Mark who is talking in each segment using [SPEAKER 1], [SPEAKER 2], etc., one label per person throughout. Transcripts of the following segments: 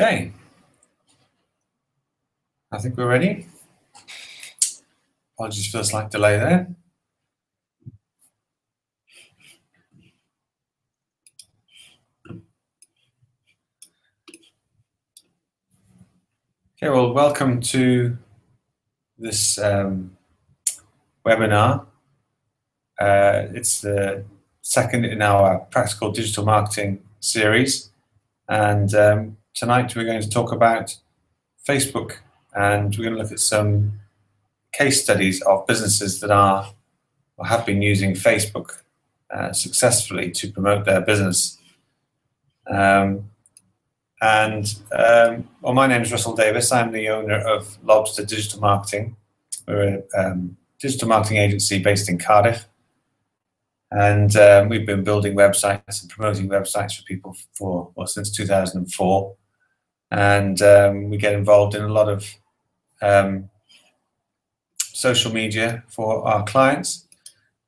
[SPEAKER 1] Okay, I think we're ready. Apologies for the slight delay there. Okay, well, welcome to this webinar. It's the second in our Practical Digital Marketing series, and tonight we're going to talk about Facebook, and we're going to look at some case studies of businesses that are or have been using Facebook successfully to promote their business. Well, my name is Russell Davis. I'm the owner of Lobster Digital Marketing. We're a digital marketing agency based in Cardiff, and we've been building websites and promoting websites for people since 2004. And we get involved in a lot of social media for our clients.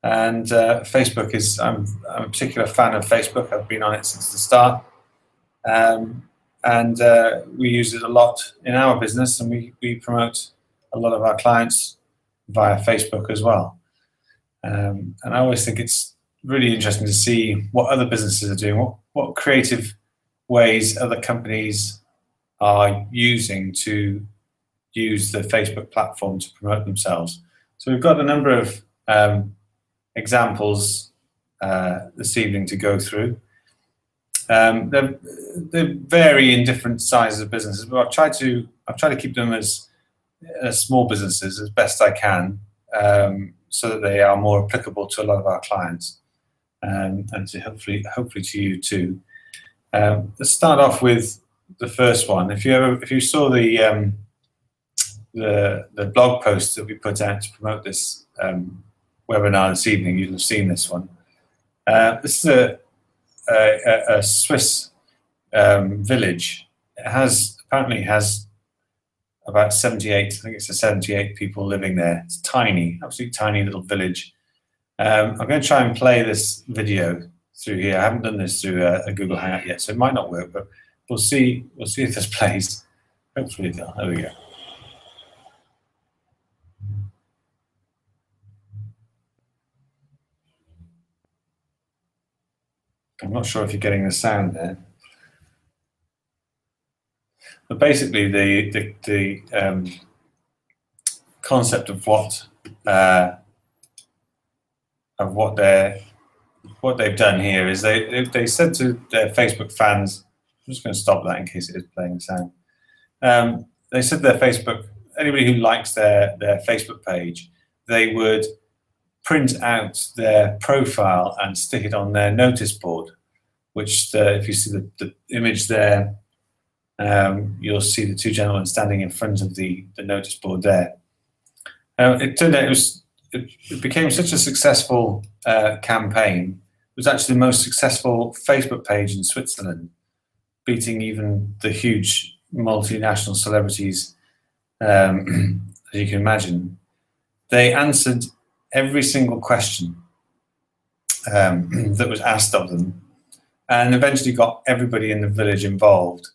[SPEAKER 1] And Facebook is, I'm a particular fan of Facebook. I've been on it since the start. We use it a lot in our business, and we promote a lot of our clients via Facebook as well. And I always think it's really interesting to see what other businesses are doing, what creative ways other companies are using to use the Facebook platform to promote themselves. So we've got a number of examples this evening to go through. They vary in different sizes of businesses, but I've tried to keep them as small businesses as best I can, so that they are more applicable to a lot of our clients, and to hopefully to you too. Let's start off with the first one. If you saw the blog post that we put out to promote this webinar this evening, you'll have seen this one. This is a Swiss village. It apparently has about 78 people living there. It's tiny, absolutely tiny little village. I'm going to try and play this video through here. I haven't done this through a Google Hangout yet, so it might not work, but we'll see if this plays. Hopefully it will. There we go. I'm not sure if you're getting the sound there, but basically the concept of what they've done here is they said to their Facebook fans. I'm just going to stop that in case it is playing the sound. They said to their Facebook, anybody who likes their Facebook page, they would print out their profile and stick it on their notice board, which if you see the image there, you'll see the two gentlemen standing in front of the notice board there. It turned out it became such a successful campaign. It was actually the most successful Facebook page in Switzerland, beating even the huge multinational celebrities, as you can imagine. They answered every single question that was asked of them, and eventually got everybody in the village involved,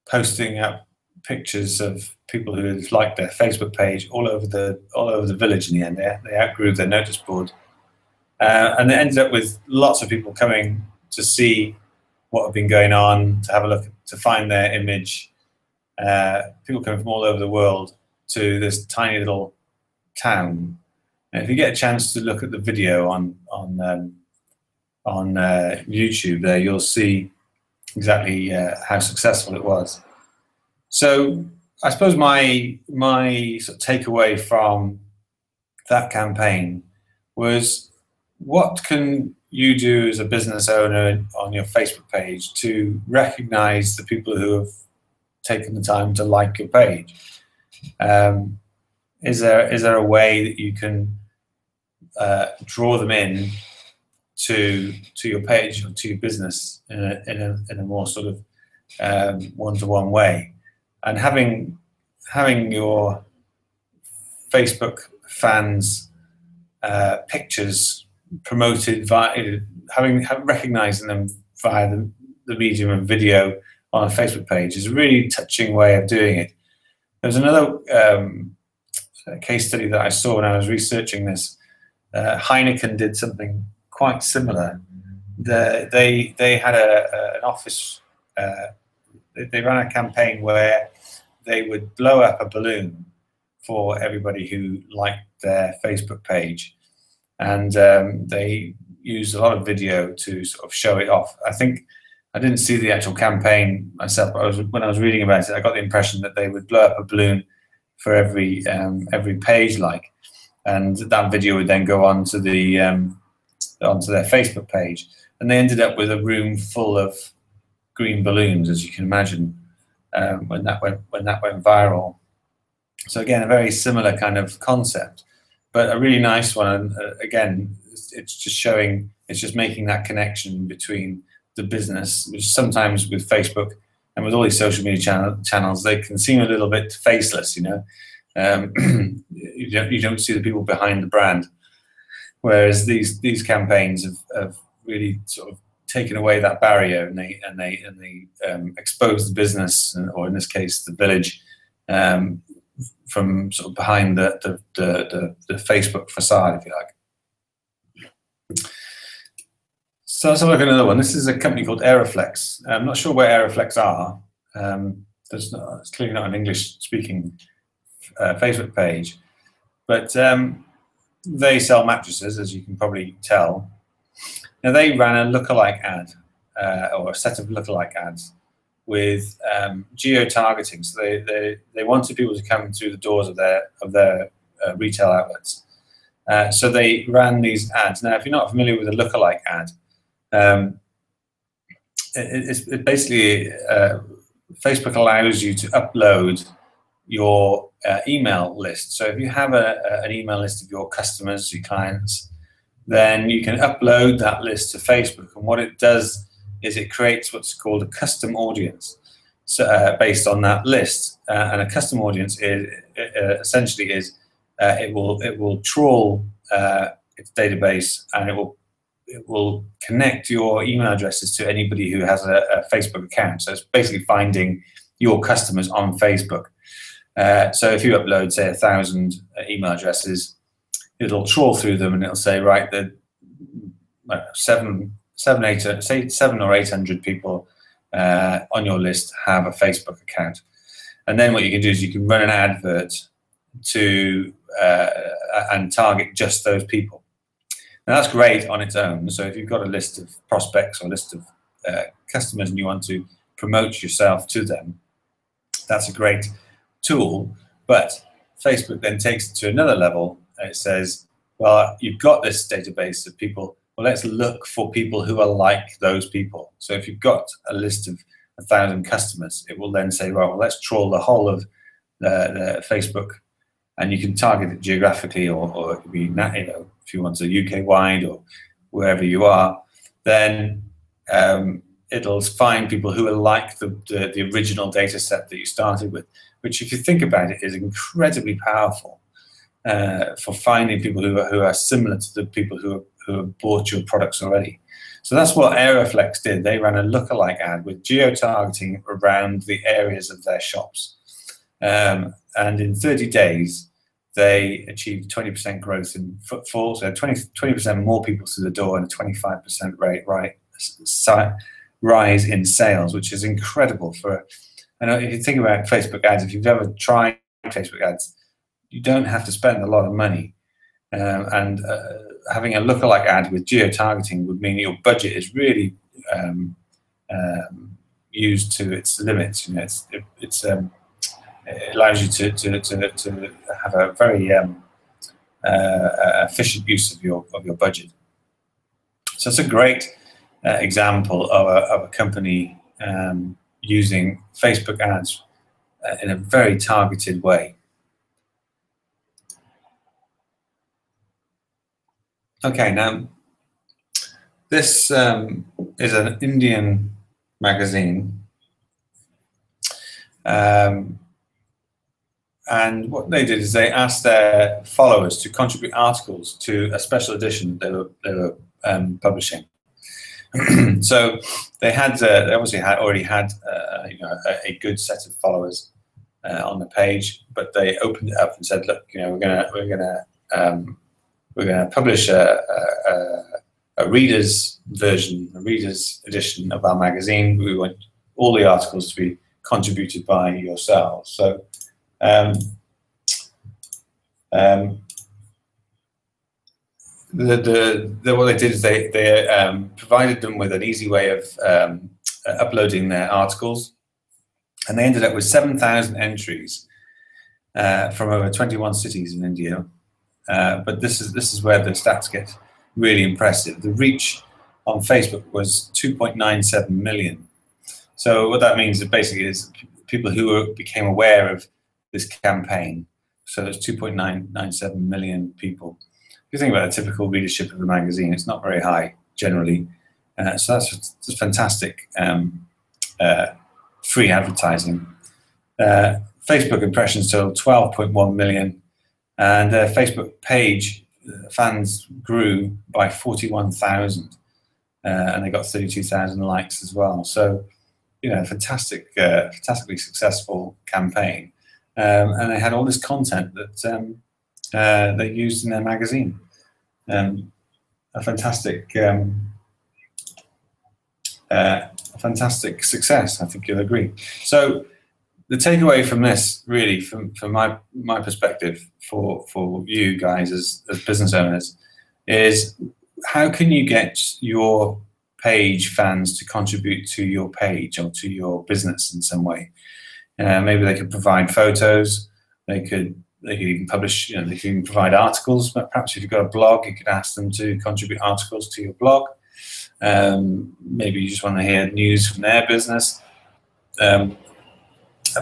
[SPEAKER 1] posting up pictures of people who had liked their Facebook page all over the village. In the end, they outgrew their notice board, and it ended up with lots of people coming to see what had been going on, to have a look, to find their image. People coming from all over the world to this tiny little town. And if you get a chance to look at the video on YouTube, there you'll see exactly how successful it was. So I suppose my sort of takeaway from that campaign was, what can you do as a business owner on your Facebook page to recognize the people who have taken the time to like your page? Is there a way that you can draw them in to your page or to your business in a more sort of one-to-one way? And having your Facebook fans' pictures promoted via recognizing them via the medium of video on a Facebook page is a really touching way of doing it. There's another case study that I saw when I was researching this. Heineken did something quite similar. They had an office. They ran a campaign where they would blow up a balloon for everybody who liked their Facebook page, and they used a lot of video to sort of show it off. I think I didn't see the actual campaign myself, but when I was reading about it, I got the impression that they would blow up a balloon for every page like, and that video would then go onto onto their Facebook page, and they ended up with a room full of green balloons, as you can imagine, when that went viral. So again, a very similar kind of concept, but a really nice one. And again, it's just making that connection between the business, which sometimes with Facebook and with all these social media channels, they can seem a little bit faceless. You don't see the people behind the brand, whereas these campaigns have really sort of taken away that barrier, and they expose the business, or in this case, the village, from sort of behind the Facebook facade, if you like. So let's have a look at another one. This is a company called Aeroflex. I'm not sure where Aeroflex are. It's clearly not an English-speaking Facebook page, but they sell mattresses, as you can probably tell. Now, they ran a lookalike ad, or a set of lookalike ads, with geo-targeting. So they wanted people to come through the doors of their retail outlets. So they ran these ads. Now, if you're not familiar with a lookalike ad, it's basically Facebook allows you to upload your email list. So if you have an email list of your customers, your clients, then you can upload that list to Facebook. And what it does is it creates what's called a custom audience, so based on that list. And a custom audience essentially is it will trawl its database, and it will connect your email addresses to anybody who has a Facebook account. So it's basically finding your customers on Facebook. So if you upload, say, 1,000 email addresses, it'll trawl through them, and it'll say, right, the 700 or 800 people on your list have a Facebook account. And then what you can do is you can run an advert to and target just those people. Now, that's great on its own. So if you've got a list of prospects or a list of customers and you want to promote yourself to them, that's a great tool. But Facebook then takes it to another level. And it says, well, you've got this database of people. Well, let's look for people who are like those people. So if you've got a list of 1,000 customers, it will then say, well, let's trawl the whole of the Facebook, and you can target it geographically, or it could be, if you want to UK-wide or wherever you are, then it'll find people who are like the original data set that you started with, which, if you think about it, is incredibly powerful for finding people who are similar to the people who have bought your products already. So that's what Aeroflex did. They ran a lookalike ad with geo-targeting around the areas of their shops. And in 30 days, they achieved 20% growth in footfall, so 20% more people through the door, and a 25% rise in sales, which is incredible. And if you think about Facebook ads, if you've ever tried Facebook ads, you don't have to spend a lot of money. And having a lookalike ad with geo-targeting would mean your budget is really used to its limits. It allows you to have a very efficient use of your budget. So it's a great example of a company using Facebook ads in a very targeted way. Okay, now this is an Indian magazine, and what they did is they asked their followers to contribute articles to a special edition they were publishing. So they obviously already had a good set of followers on the page, but they opened it up and said, look, we're gonna publish a reader's version, a reader's edition of our magazine. We want all the articles to be contributed by yourselves. So what they did is they provided them with an easy way of uploading their articles, and they ended up with 7,000 entries from over 21 cities in India. But this is where the stats get really impressive. The reach on Facebook was 2.97 million. So what that means is basically is people who became aware of this campaign. So it's 2.997 million people. If you think about a typical readership of a magazine, it's not very high generally. So that's fantastic free advertising. Facebook impressions total 12.1 million, and their Facebook page fans grew by 41,000, and they got 32,000 likes as well. So, fantastically successful campaign, and they had all this content that they used in their magazine. A fantastic success, I think you'll agree. So the takeaway from this, really, from my perspective, for you guys as business owners, is how can you get your page fans to contribute to your page or to your business in some way? Maybe they could provide photos. They could even publish. They can even provide articles. But perhaps if you've got a blog, you could ask them to contribute articles to your blog. Maybe you just want to hear news from their business.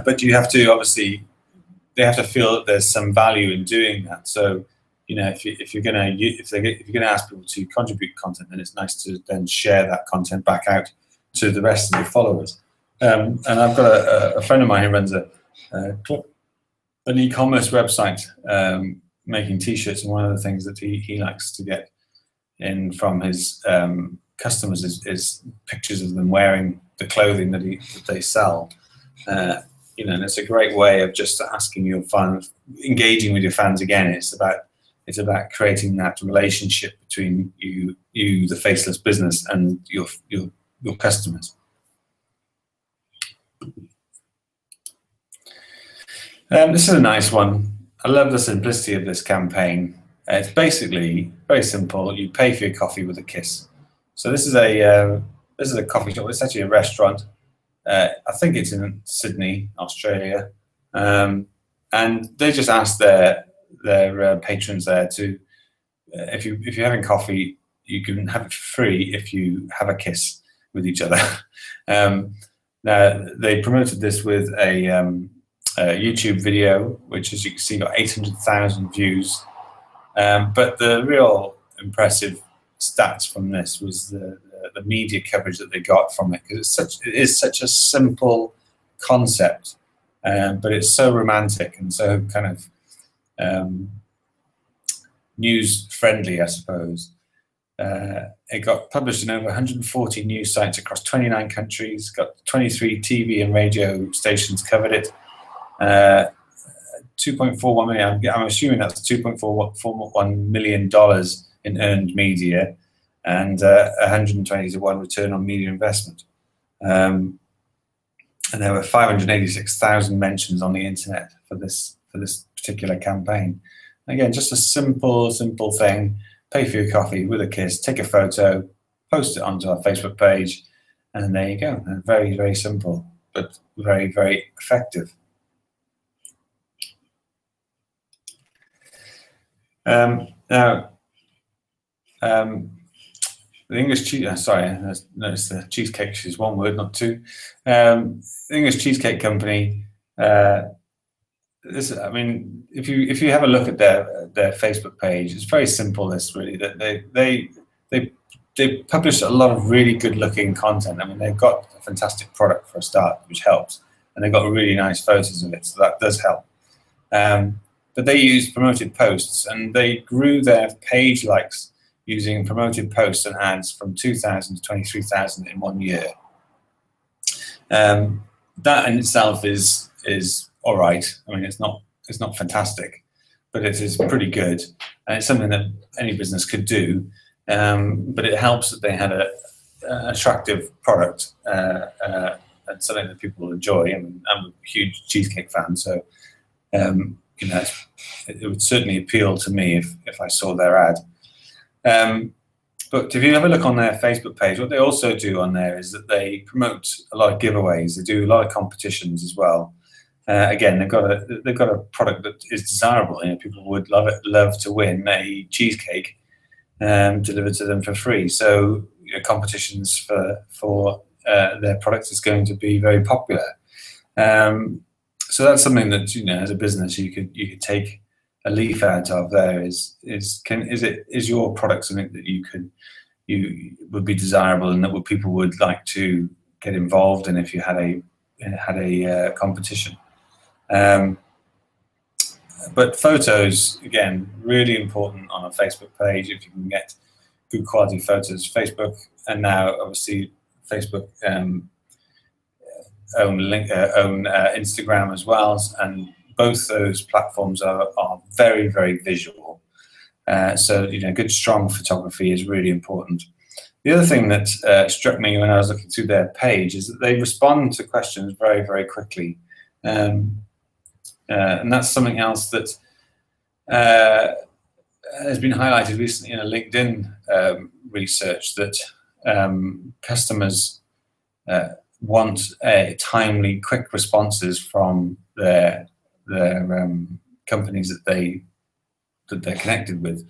[SPEAKER 1] But you have to, obviously, they have to feel that there's some value in doing that. So, if you're going to ask people to contribute content, then it's nice to then share that content back out to the rest of your followers. And I've got a friend of mine who runs an e-commerce website making T-shirts, and one of the things that he likes to get in from his customers is pictures of them wearing the clothing that they sell. And it's a great way of just asking your fans, engaging with your fans again. It's about creating that relationship between you, the faceless business, and your customers. This is a nice one. I love the simplicity of this campaign. It's basically very simple. You pay for your coffee with a kiss. So this is a coffee shop. It's actually a restaurant. I think it's in Sydney, Australia, and they just asked their patrons there to, if you're having coffee, you can have it free if you have a kiss with each other. Now they promoted this with a YouTube video, which, as you can see, got 800,000 views. But the real impressive stats from this was the media coverage that they got from it, because it is such a simple concept, but it's so romantic and so kind of news friendly, I suppose. It got published in over 140 news sites across 29 countries, got 23 TV and radio stations covered it. 2.41 million, I'm assuming that's $2.41 million in earned media, and 120 to 1 return on media investment. And there were 586,000 mentions on the internet for this particular campaign. Again, just a simple thing. Pay for your coffee with a kiss, take a photo, post it onto our Facebook page, and there you go. And very, very simple, but very, very effective. Now, the English cheese. Sorry, I noticed the cheesecake. She's one word, not two. The English Cheesecake Company. This, I mean, if you have a look at their Facebook page, it's very simple. This really, that they publish a lot of really good looking content. I mean, they've got a fantastic product for a start, which helps, and they've got really nice photos of it, so that does help. But they use promoted posts, and they grew their page likes using promoted posts and ads from 2,000 to 23,000 in 1 year. That in itself is all right. I mean, it's not fantastic, but it is pretty good, and it's something that any business could do. But it helps that they had an attractive product and something that people will enjoy. I mean, I'm a huge cheesecake fan, so you know, it would certainly appeal to me if I saw their ad. But if you have a look on their Facebook page, what they also do on there is that they promote a lot of giveaways. They do a lot of competitions as well. Again, they've got a product that is desirable. You know, people would love to win a cheesecake delivered to them for free. So, you know, competitions for their products is going to be very popular. So that's something that, you know, as a business you could take a leaf out of. There is your product something that you would be desirable and that people would like to get involved in if you had a competition. But photos, again, really important on a Facebook page. If you can get good quality photos, Facebook, and now obviously Facebook own Instagram as well, and both those platforms are very, very visual. So, you know, good, strong photography is really important. The other thing that struck me when I was looking through their page is that they respond to questions very, very quickly. And that's something else that has been highlighted recently in a LinkedIn research, that customers want timely, quick responses from their companies that they're connected with,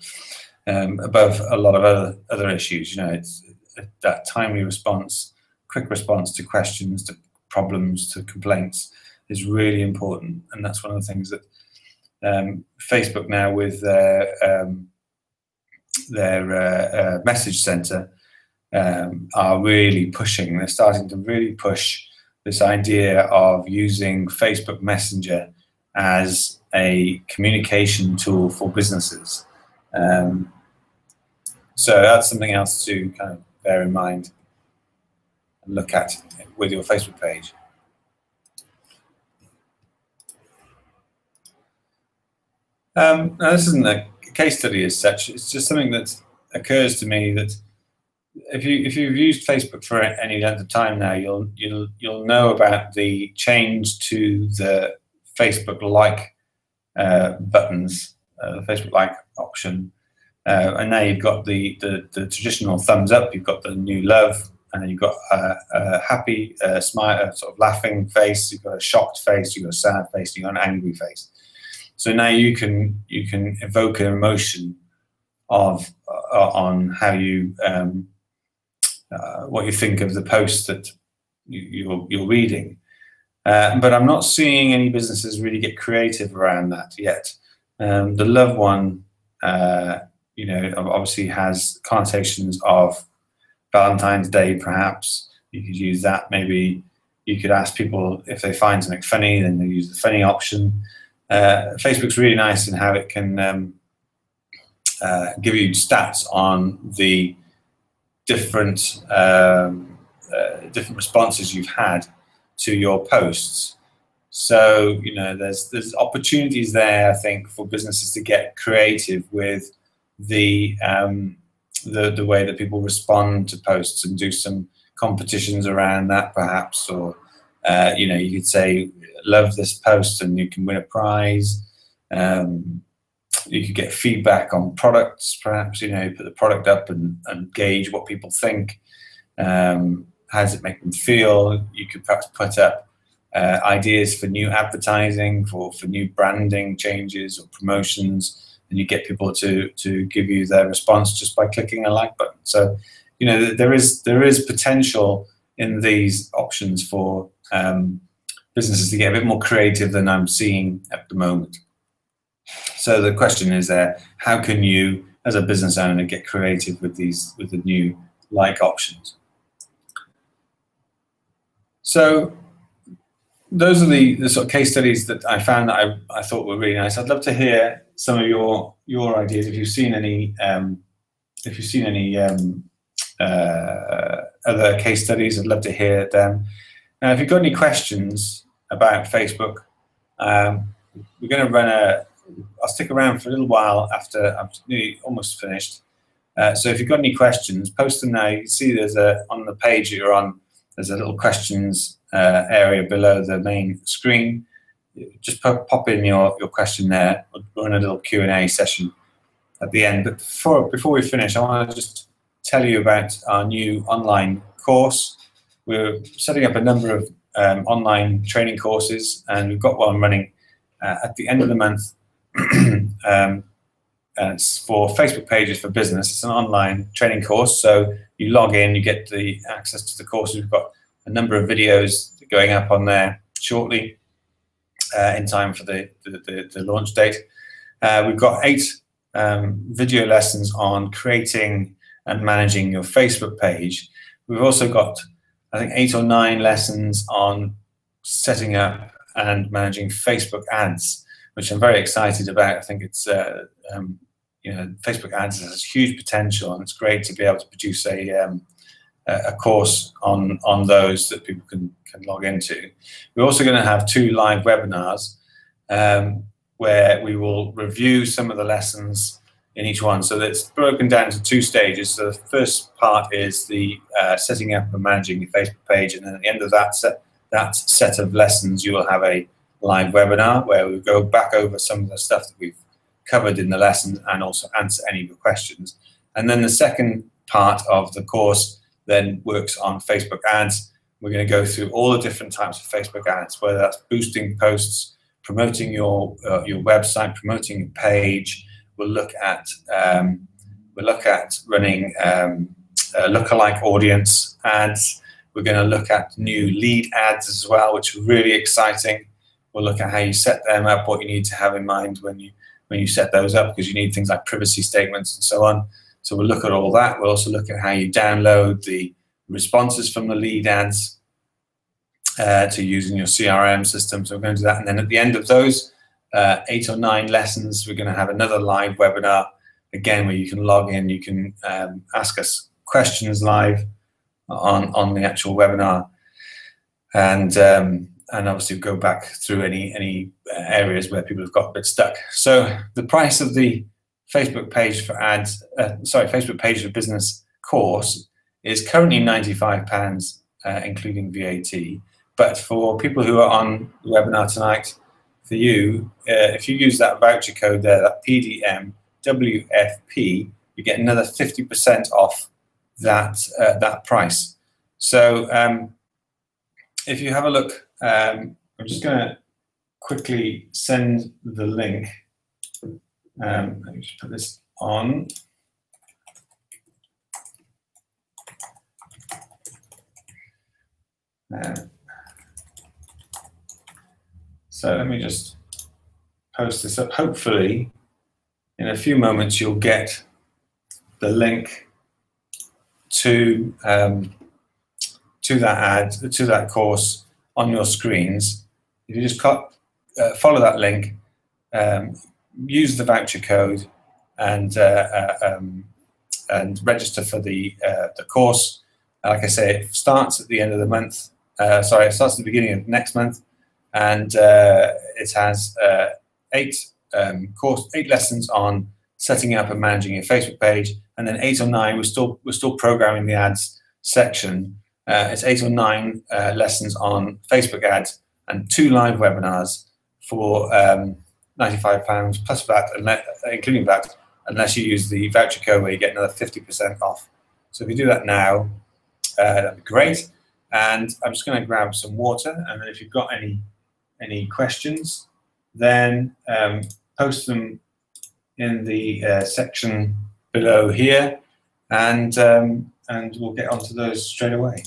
[SPEAKER 1] above a lot of other issues. You know, it's that timely response, quick response to questions, to problems, to complaints is really important, and that's one of the things that Facebook now with their message center are really pushing. They're starting to really push this idea of using Facebook Messenger as a communication tool for businesses. So that's something else to kind of bear in mind and look at with your Facebook page. Now, this isn't a case study as such. It's just something that occurs to me that if you've used Facebook for any length of time now, you'll know about the change to the Facebook like buttons, the Facebook like option, and now you've got the traditional thumbs up. You've got the new love, and then you've got a happy smile, sort of laughing face. You've got a shocked face. You've got a sad face. You've got an angry face. So now you can evoke an emotion of on how you what you think of the post that you're reading. But I'm not seeing any businesses really get creative around that yet. The love one, you know, obviously has connotations of Valentine's Day, perhaps. You could use that. Maybe you could ask people if they find something funny, then they use the funny option. Facebook's really nice in how it can give you stats on the different responses you've had to your posts. So, you know, there's opportunities there, I think, for businesses to get creative with the way that people respond to posts and do some competitions around that, perhaps. Or you know, you could say, love this post and you can win a prize. You could get feedback on products, perhaps. You know, you put the product up and gauge what people think. How does it make them feel? You could perhaps put up ideas for new advertising, for new branding changes or promotions, and you get people to give you their response just by clicking a like button. So, you know, there is potential in these options for businesses to get a bit more creative than I'm seeing at the moment. So the question is there, how can you, as a business owner, get creative with the new like options? So those are the sort of case studies that I found that I thought were really nice. I'd love to hear some of your ideas, if you've seen any if you've seen any other case studies, I'd love to hear them. Now, if you've got any questions about Facebook, we're going to run I'll stick around for a little while after I'm nearly almost finished. So if you've got any questions, post them now. You can see there's on the page that you're on, there's a little questions area below the main screen. Just pop in your question there. We'll run a little Q&A session at the end. But before we finish, I want to just tell you about our new online course. We're setting up a number of online training courses, and we've got one running at the end of the month. And it's for Facebook Pages for Business. It's an online training course, so you log in, you get the access to the course. We've got a number of videos going up on there shortly in time for the launch date. We've got 8 video lessons on creating and managing your Facebook page. We've also got, I think, 8 or 9 lessons on setting up and managing Facebook ads, which I'm very excited about. I think it's Facebook ads has huge potential, and it's great to be able to produce a course on those that people can log into. We're also going to have 2 live webinars where we will review some of the lessons in each one. So it's broken down to 2 stages. So the first part is the setting up and managing your Facebook page, and then at the end of that set of lessons, you will have a live webinar where we go back over some of the stuff that we've covered in the lesson and also answer any of your questions. And then the second part of the course then works on Facebook ads. We're going to go through all the different types of Facebook ads, whether that's boosting posts, promoting your website, promoting your page. We'll look at running lookalike audience ads. We're going to look at new lead ads as well, which are really exciting. We'll look at how you set them up, what you need to have in mind when you set those up, because you need things like privacy statements and so on. So we'll look at all that. We'll also look at how you download the responses from the lead ads to use in your CRM system. So we're going to do that. And then at the end of those 8 or 9 lessons, we're going to have another live webinar, again, where you can log in, you can ask us questions live on the actual webinar, and obviously go back through any areas where people have got a bit stuck. So the price of the Facebook Page for Ads, Facebook Page for Business course is currently £95, including VAT. But for people who are on the webinar tonight, for you, if you use that voucher code there, that PDMWFP, you get another 50% off that price. So if you have a look, I'm just going to quickly send the link. Let me just put this on. So let me just post this up. Hopefully, in a few moments, you'll get the link to that course on your screens. If you just follow that link, use the voucher code, and register for the course. Like I say, it starts at the end of the month. It starts at the beginning of next month, and it has 8 lessons on setting up and managing your Facebook page, and then 8 or 9. We're still programming the ads section. It's 8 or 9 lessons on Facebook ads and 2 live webinars for £95 plus VAT, including VAT, unless you use the voucher code where you get another 50% off. So if you do that now, that'd be great. And I'm just going to grab some water, and then if you've got any questions, then post them in the section below here, and we'll get onto those straight away.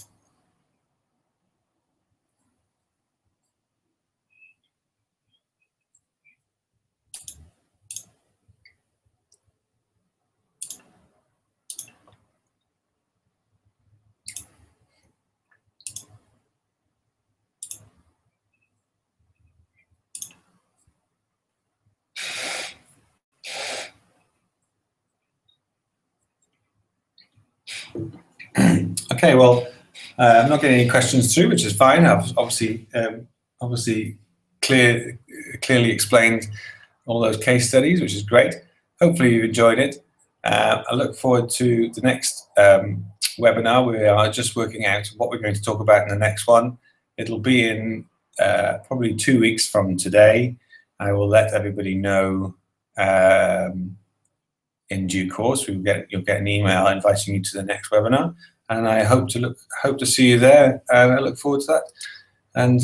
[SPEAKER 1] Okay, well, I'm not getting any questions through, which is fine. I've obviously clearly explained all those case studies, which is great. Hopefully you've enjoyed it. I look forward to the next webinar. We are just working out what we're going to talk about in the next one. It'll be in probably 2 weeks from today. I will let everybody know in due course. You'll get an email inviting you to the next webinar, and I hope to see you there. I look forward to that, and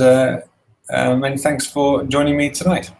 [SPEAKER 1] many thanks for joining me tonight.